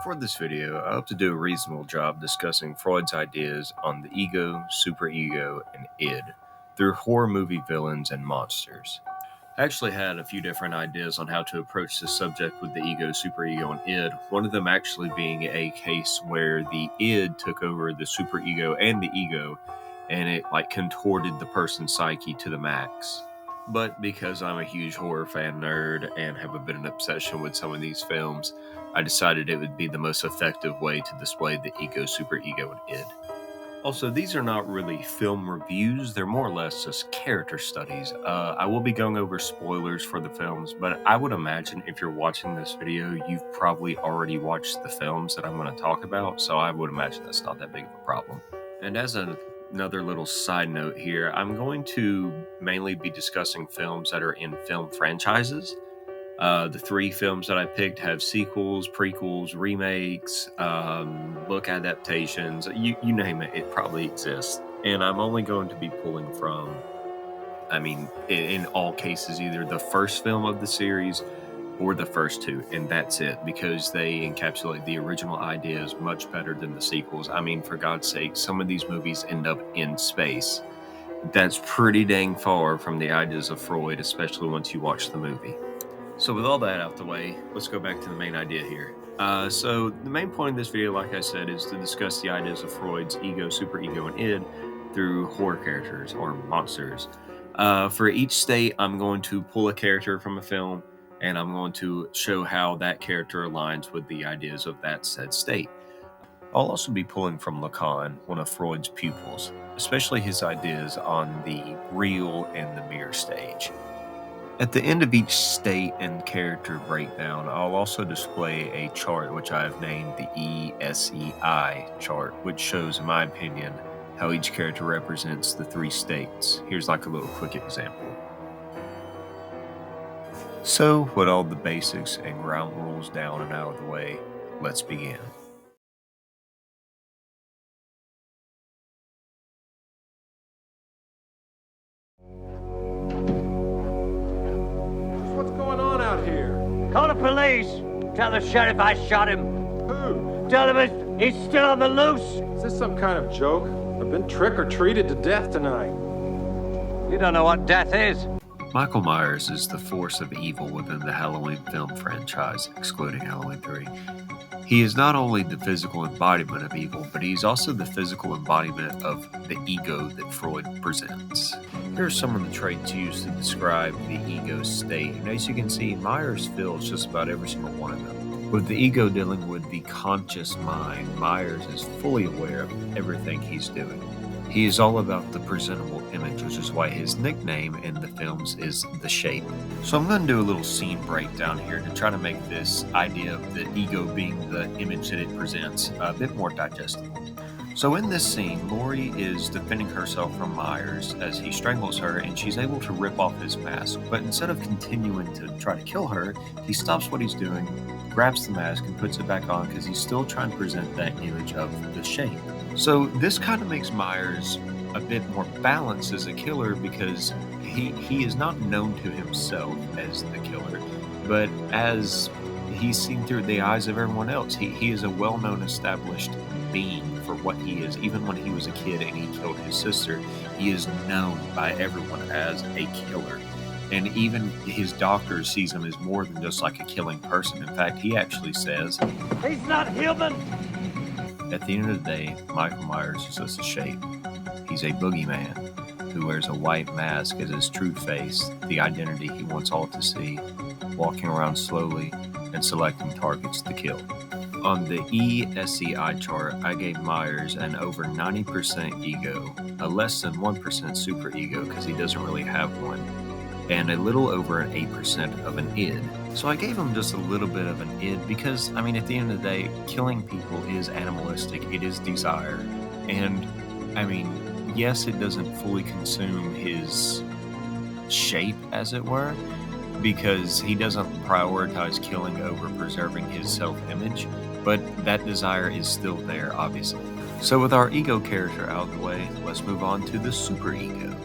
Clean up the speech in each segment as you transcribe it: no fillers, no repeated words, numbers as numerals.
For this video, I hope to do a reasonable job discussing Freud's ideas on the ego, superego, and id through horror movie villains and monsters. I actually had a few different ideas on how to approach this subject with the ego, superego, and id, one of them actually being a case where the id took over the superego and the ego, and it contorted the person's psyche to the max. But because I'm a huge horror fan nerd and have a bit of an obsession with some of these films, I decided it would be the most effective way to display the ego, superego, and id. Also, these are not really film reviews, they're more or less just character studies. I will be going over spoilers for the films, but I would imagine if you're watching this video, you've probably already watched the films that I'm going to talk about, so I would imagine that's not that big of a problem. And as another little side note here, I'm going to mainly be discussing films that are in film franchises. The three films that I picked have sequels, prequels, remakes, book adaptations, you name it, it probably exists. And I'm only going to be pulling from, in all cases, either the first film of the series or the first two, and that's it, because they encapsulate the original ideas much better than the sequels. I mean, for God's sake, some of these movies end up in space. That's pretty dang far from the ideas of Freud, especially once you watch the movie. So with all that out the way, let's go back to the main idea here. So the main point of this video, like I said, is to discuss the ideas of Freud's ego, superego, and id through horror characters or monsters. For each state, I'm going to pull a character from a film, and I'm going to show how that character aligns with the ideas of that said state. I'll also be pulling from Lacan, one of Freud's pupils, especially his ideas on the real and the mirror stage. At the end of each state and character breakdown, I'll also display a chart which I have named the ESEI chart, which shows, in my opinion, how each character represents the three states. Here's like a little quick example. So, with all the basics and ground rules down and out of the way, let's begin. What's going on out here? Call the police. Tell the sheriff I shot him. Who? Tell him he's still on the loose. Is this some kind of joke? I've been trick-or-treated to death tonight. You don't know what death is. Michael Myers is the force of evil within the Halloween film franchise, excluding Halloween 3. He is not only the physical embodiment of evil, but he's also the physical embodiment of the ego that Freud presents. Here are some of the traits used to describe the ego state, and as you can see, Myers fills just about every single one of them. With the ego dealing with the conscious mind, Myers is fully aware of everything he's doing. He is all about the presentable image, which is why his nickname in the films is The Shape. So I'm going to do a little scene breakdown here to try to make this idea of the ego being the image that it presents a bit more digestible. So in this scene, Laurie is defending herself from Myers as he strangles her, and she's able to rip off his mask. But instead of continuing to try to kill her, he stops what he's doing, grabs the mask, and puts it back on because he's still trying to present that image of The Shape. So this kind of makes Myers a bit more balanced as a killer because he is not known to himself as the killer, but as he's seen through the eyes of everyone else. He is a well-known established being for what he is. Even when he was a kid and he killed his sister, he is known by everyone as a killer. And even his doctor sees him as more than just like a killing person. In fact, he actually says, He's not human. at the end of the day, Michael Myers is just a shape. He's a boogeyman who wears a white mask as his true face, the identity he wants all to see, walking around slowly and selecting targets to kill. On the ESEI chart, I gave Myers an over 90% ego, a less than 1% superego because he doesn't really have one, and a little over an 8% of an id. So I gave him just a little bit of an id because, at the end of the day, killing people is animalistic, it is desire. And, yes, it doesn't fully consume his shape, as it were, because he doesn't prioritize killing over preserving his self-image, but that desire is still there, obviously. So with our ego character out of the way, let's move on to the superego.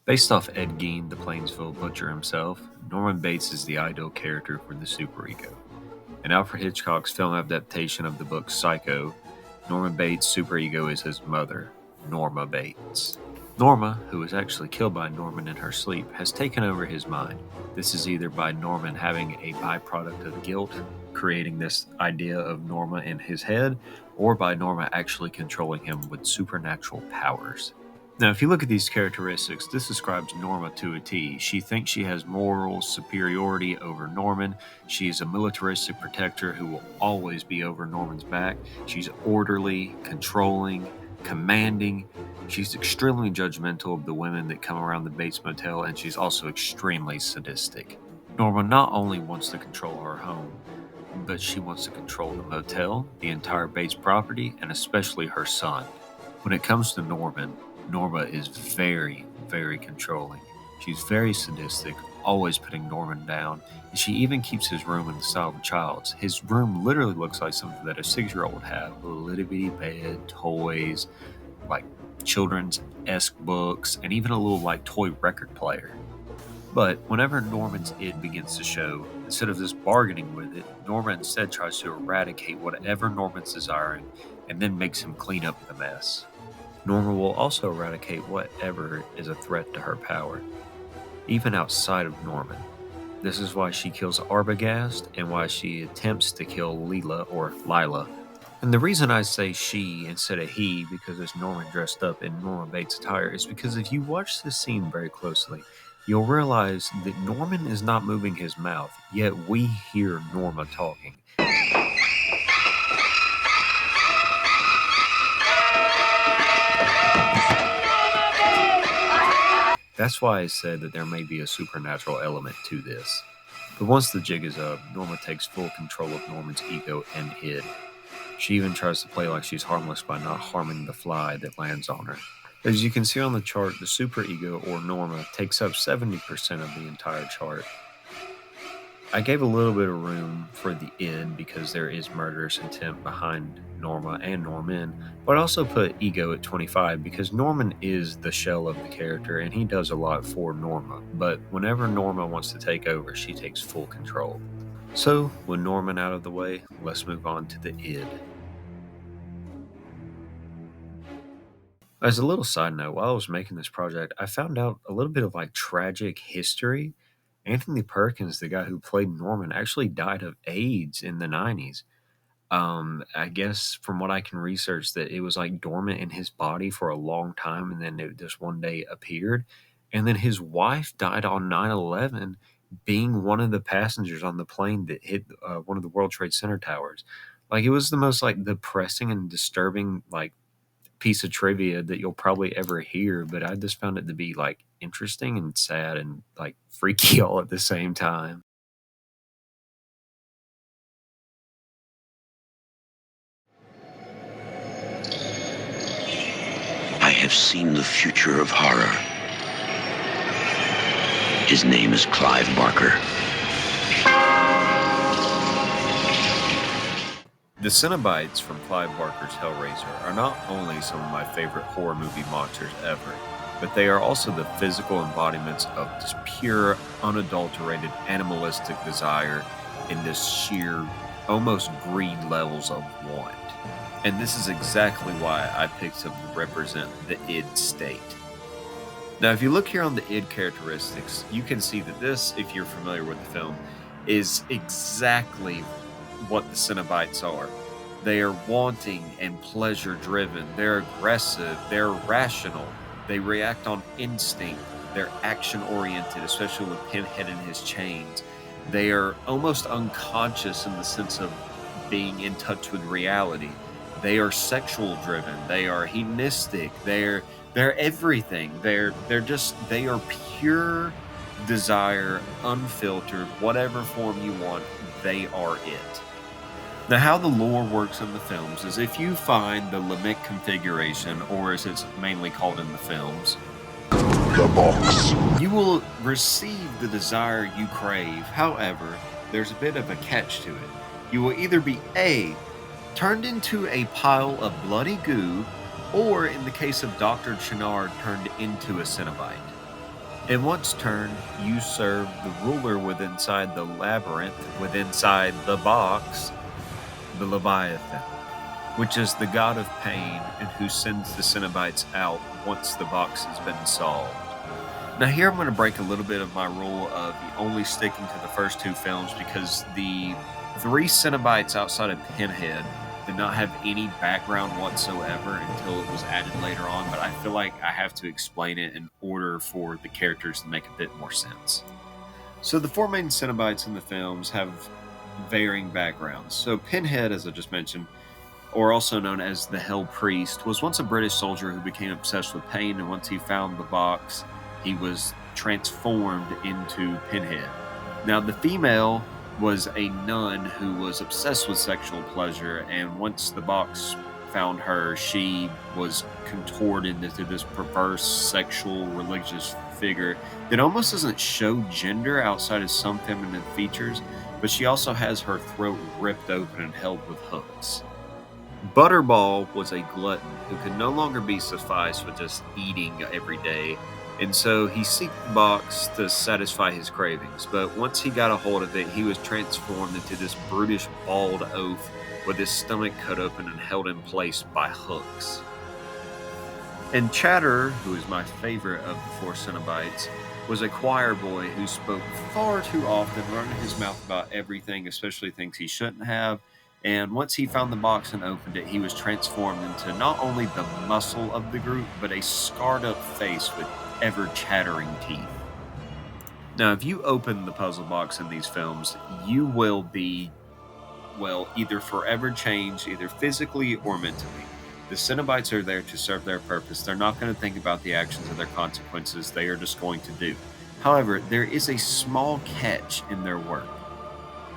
Based off Ed Gein, the Plainsville Butcher himself, Norman Bates is the ideal character for the superego. In Alfred Hitchcock's film adaptation of the book Psycho, Norman Bates' superego is his mother, Norma Bates. Norma, who was actually killed by Norman in her sleep, has taken over his mind. This is either by Norman having a byproduct of guilt, creating this idea of Norma in his head, or by Norma actually controlling him with supernatural powers. Now, if you look at these characteristics, this describes Norma to a T. She thinks she has moral superiority over Norman. She is a militaristic protector who will always be over Norman's back. She's orderly, controlling, commanding. She's extremely judgmental of the women that come around the Bates Motel, and she's also extremely sadistic. Norma not only wants to control her home, but she wants to control the motel, the entire Bates property, and especially her son. When it comes to Norma is very, very controlling. She's very sadistic, always putting Norman down, and she even keeps his room in the style of a child's. His room literally looks like something that a 6-year-old would have: a little bitty bed, toys, like children's-esque books, and even a little like toy record player. But whenever Norman's id begins to show, instead of just bargaining with it, Norma instead tries to eradicate whatever Norman's desiring and then makes him clean up the mess. Norma will also eradicate whatever is a threat to her power, even outside of Norman. This is why she kills Arbogast and why she attempts to kill Lila. And the reason I say she instead of he, because it's Norman dressed up in Norman Bates attire, is because if you watch this scene very closely, you'll realize that Norman is not moving his mouth, yet we hear Norma talking. That's why I said that there may be a supernatural element to this. But once the jig is up, Norma takes full control of Norman's ego and id. She even tries to play like she's harmless by not harming the fly that lands on her. As you can see on the chart, the superego, or Norma, takes up 70% of the entire chart. I gave a little bit of room for the id because there is murderous intent behind Norma and Norman, but I also put ego at 25 because Norman is the shell of the character and he does a lot for Norma, but whenever Norma wants to take over, she takes full control. So, with Norman out of the way, let's move on to the id. As a little side note, while I was making this project, I found out a little bit of like tragic history. Anthony Perkins, the guy who played Norman, actually died of AIDS in the 90s. I guess from what I can research, that it was like dormant in his body for a long time, and then it just one day appeared. And then his wife died on 9/11, being one of the passengers on the plane that hit one of the World Trade Center towers. Like it was the most like depressing and disturbing like piece of trivia that you'll probably ever hear, but I just found it to be like interesting and sad and like freaky all at the same time. I have seen the future of horror. His name is Clive Barker. The Cenobites from Clive Barker's Hellraiser are not only some of my favorite horror movie monsters ever, but they are also the physical embodiments of just pure, unadulterated, animalistic desire in this sheer, almost greed levels of want. And this is exactly why I picked them to represent the id state. Now, if you look here on the id characteristics, you can see that this, if you're familiar with the film, is exactly what the Cenobites are. They are wanting and pleasure driven. They're aggressive. They're rational. They react on instinct. They're action oriented, especially with Pinhead and his chains. They are almost unconscious in the sense of being in touch with reality. They are sexual driven. They are hedonistic. They're everything. They are pure desire, unfiltered, whatever form you want, they are it. Now, how the lore works in the films is if you find the Lamech configuration, or as it's mainly called in the films, The box. you will receive the desire you crave. However, there's a bit of a catch to it. You will either be A, turned into a pile of bloody goo, or in the case of Dr. Chenard, turned into a Cenobite. In one's turn, you serve the ruler within inside the labyrinth, within inside the box, the Leviathan, which is the god of pain and who sends the Cenobites out once the box has been solved. Now here I'm going to break a little bit of my rule of only sticking to the first two films because the three Cenobites outside of Pinhead did not have any background whatsoever until it was added later on, but I feel like I have to explain it in order for the characters to make a bit more sense. So the four main Cenobites in the films have varying backgrounds. So Pinhead, as I just mentioned, or also known as the Hell Priest, was once a British soldier who became obsessed with pain, and once he found the box, he was transformed into Pinhead. Now, the female was a nun who was obsessed with sexual pleasure, and once the box found her, she was contorted into this perverse sexual religious figure that almost doesn't show gender outside of some feminine features, but she also has her throat ripped open and held with hooks. Butterball was a glutton who could no longer be sufficed with just eating every day, and so he seeked the box to satisfy his cravings. But once he got a hold of it, he was transformed into this brutish bald oaf with his stomach cut open and held in place by hooks. And Chatter, who is my favorite of the four Cenobites, was a choir boy who spoke far too often, running his mouth about everything, especially things he shouldn't have. And once he found the box and opened it, he was transformed into not only the muscle of the group, but a scarred up face with ever chattering teeth. Now, if you open the puzzle box in these films, you will be, well, either forever changed, either physically or mentally. The Cenobites are there to serve their purpose. They're not going to think about the actions or their consequences. They are just going to do. However, there is a small catch in their work.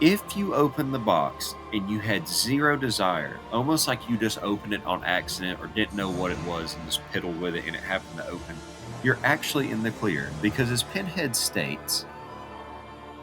If you open the box and you had zero desire, almost like you just opened it on accident or didn't know what it was and just piddled with it and it happened to open, you're actually in the clear, because as Pinhead states,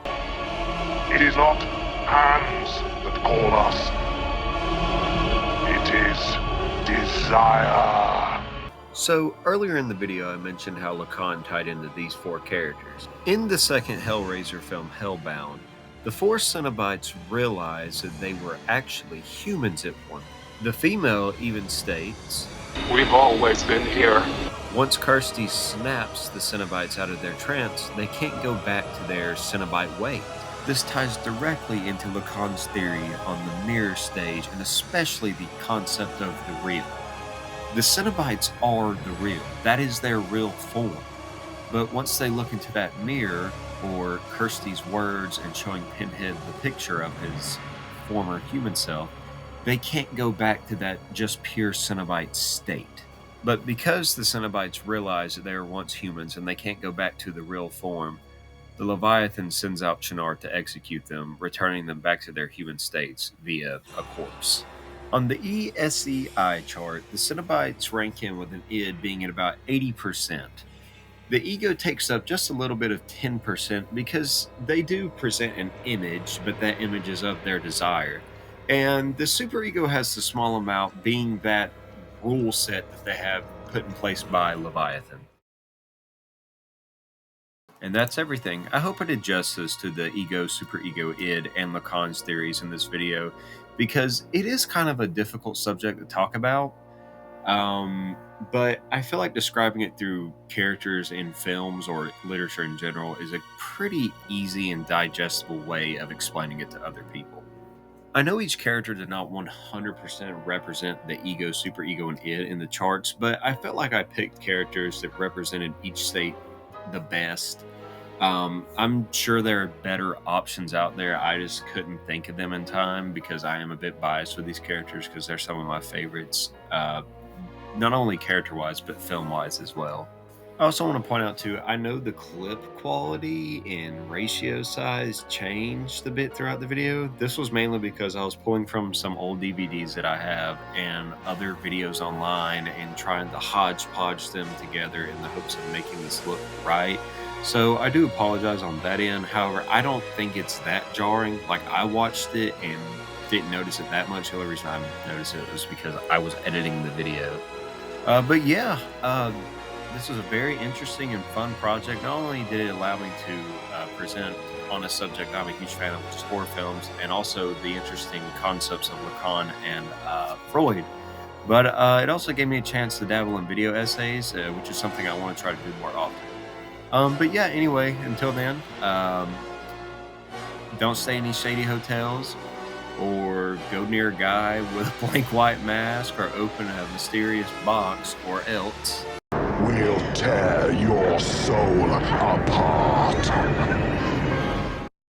"It is not hands that call us. It is desire." So earlier in the video I mentioned how Lacan tied into these four characters. In the second Hellraiser film, Hellbound, the four Cenobites realized that they were actually humans at one. The female even states, We've always been here. once Kirsty snaps the Cenobites out of their trance, they can't go back to their Cenobite way. This ties directly into Lacan's theory on the mirror stage, and especially the concept of the real. The Cenobites are the real. That is their real form. But once they look into that mirror, or Kirsty's words and showing Pinhead the picture of his former human self, they can't go back to that just pure Cenobite state. But because the Cenobites realize that they were once humans and they can't go back to the real form, the Leviathan sends out Chinar to execute them, returning them back to their human states via a corpse. On the ESEI chart, the Cenobites rank in with an id being at about 80%. The ego takes up just a little bit of 10% because they do present an image, but that image is of their desire. And the superego has the small amount, being that rule set that they have put in place by Leviathan. And that's everything. I hope I did justice to the ego, superego, id, and Lacan's theories in this video, because it is kind of a difficult subject to talk about. But I feel like describing it through characters in films or literature in general is a pretty easy and digestible way of explaining it to other people. I know each character did not 100% represent the ego, superego, and id in the charts, but I felt like I picked characters that represented each state the best. I'm sure there are better options out there. I just couldn't think of them in time because I am a bit biased with these characters because they're some of my favorites. Not only character-wise, but film-wise as well. I also want to point out too, I know the clip quality and ratio size changed a bit throughout the video. This was mainly because I was pulling from some old DVDs that I have and other videos online and trying to hodgepodge them together in the hopes of making this look right. So I do apologize on that end. However, I don't think it's that jarring. Like, I watched it and didn't notice it that much. The only reason I noticed it was because I was editing the video. But yeah, this was a very interesting and fun project. Not only did it allow me to present on a subject I'm a huge fan of, which is horror films, and also the interesting concepts of Lacan and Freud, but it also gave me a chance to dabble in video essays, which is something I want to try to do more often. But yeah, anyway, until then, don't stay in any shady hotels or go near a guy with a blank white mask or open a mysterious box, or else We'll tear your soul apart.